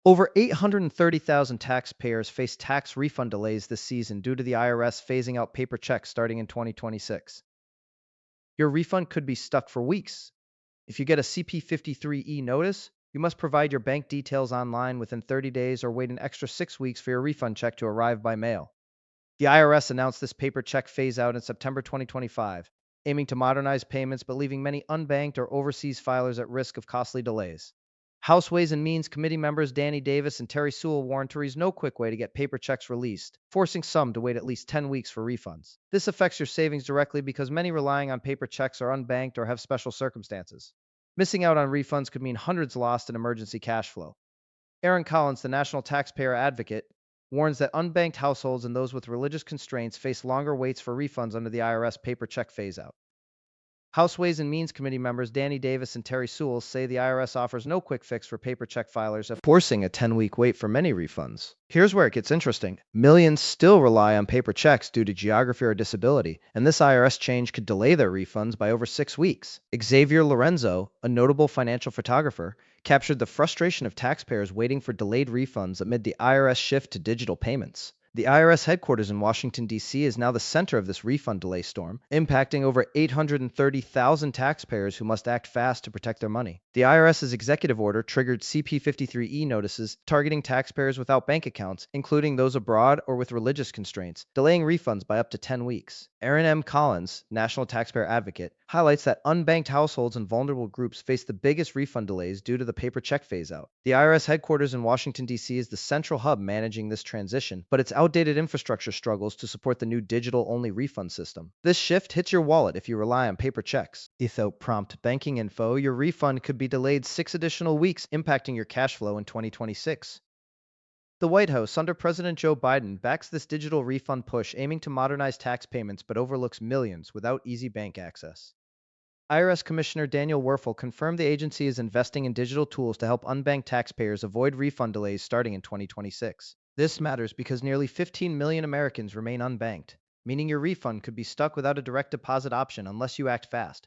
Over 830,000 taxpayers face tax refund delays this season due to the IRS phasing out paper checks starting in 2026. Your refund could be stuck for weeks. If you get a CP53E notice, you must provide your bank details online within 30 days or wait an extra 6 weeks for your refund check to arrive by mail. The IRS announced this paper check phase out in September 2025, aiming to modernize payments but leaving many unbanked or overseas filers at risk of costly delays. House Ways and Means Committee members Danny Davis and Terry Sewell warned there's no quick way to get paper checks released, forcing some to wait at least 10 weeks for refunds. This affects your savings directly because many relying on paper checks are unbanked or have special circumstances. Missing out on refunds could mean hundreds lost in emergency cash flow. Aaron Collins, the National Taxpayer Advocate, warns that unbanked households and those with religious constraints face longer waits for refunds under the IRS paper check phase-out. House Ways and Means Committee members Danny Davis and Terry Sewell say the IRS offers no quick fix for paper check filers, forcing a 10-week wait for many refunds. Here's where it gets interesting. Millions still rely on paper checks due to geography or disability, and this IRS change could delay their refunds by over 6 weeks. Xavier Lorenzo, a notable financial photographer, captured the frustration of taxpayers waiting for delayed refunds amid the IRS shift to digital payments. The IRS headquarters in Washington, D.C. is now the center of this refund delay storm, impacting over 830,000 taxpayers who must act fast to protect their money. The IRS's executive order triggered CP53E notices targeting taxpayers without bank accounts, including those abroad or with religious constraints, delaying refunds by up to 10 weeks. Aaron M. Collins, National Taxpayer Advocate, highlights that unbanked households and vulnerable groups face the biggest refund delays due to the paper check phase-out. The IRS headquarters in Washington, D.C. is the central hub managing this transition, but its outdated infrastructure struggles to support the new digital-only refund system. This shift hits your wallet if you rely on paper checks. Without prompt banking info, your refund could be delayed 6 additional weeks, impacting your cash flow in 2026. The White House, under President Joe Biden, backs this digital refund push aiming to modernize tax payments but overlooks millions without easy bank access. IRS Commissioner Daniel Werfel confirmed the agency is investing in digital tools to help unbanked taxpayers avoid refund delays starting in 2026. This matters because nearly 15 million Americans remain unbanked, meaning your refund could be stuck without a direct deposit option unless you act fast.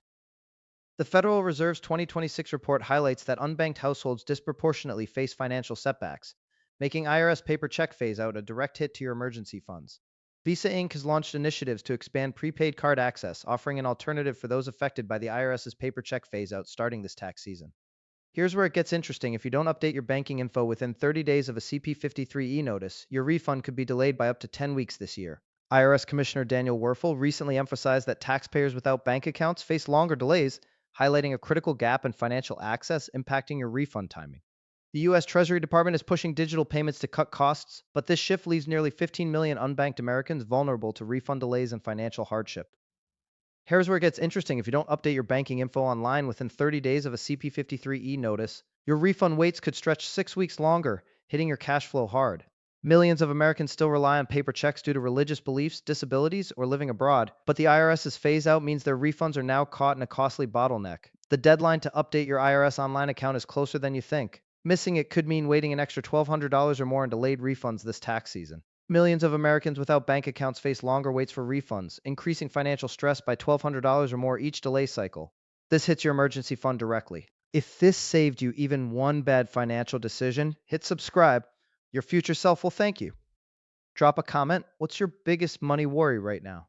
The Federal Reserve's 2026 report highlights that unbanked households disproportionately face financial setbacks, making IRS paper check phase-out a direct hit to your emergency funds. Visa Inc. has launched initiatives to expand prepaid card access, offering an alternative for those affected by the IRS's paper check phase-out starting this tax season. Here's where it gets interesting. If you don't update your banking info within 30 days of a CP53E notice, your refund could be delayed by up to 10 weeks this year. IRS Commissioner Daniel Werfel recently emphasized that taxpayers without bank accounts face longer delays, highlighting a critical gap in financial access impacting your refund timing. The U.S. Treasury Department is pushing digital payments to cut costs, but this shift leaves nearly 15 million unbanked Americans vulnerable to refund delays and financial hardship. Here's where it gets interesting. If you don't update your banking info online within 30 days of a CP53E notice, your refund waits could stretch 6 weeks longer, hitting your cash flow hard. Millions of Americans still rely on paper checks due to religious beliefs, disabilities, or living abroad, but the IRS's phase-out means their refunds are now caught in a costly bottleneck. The deadline to update your IRS online account is closer than you think. Missing it could mean waiting an extra $1,200 or more in delayed refunds this tax season. Millions of Americans without bank accounts face longer waits for refunds, increasing financial stress by $1,200 or more each delay cycle. This hits your emergency fund directly. If this saved you even one bad financial decision, hit subscribe. Your future self will thank you. Drop a comment. What's your biggest money worry right now?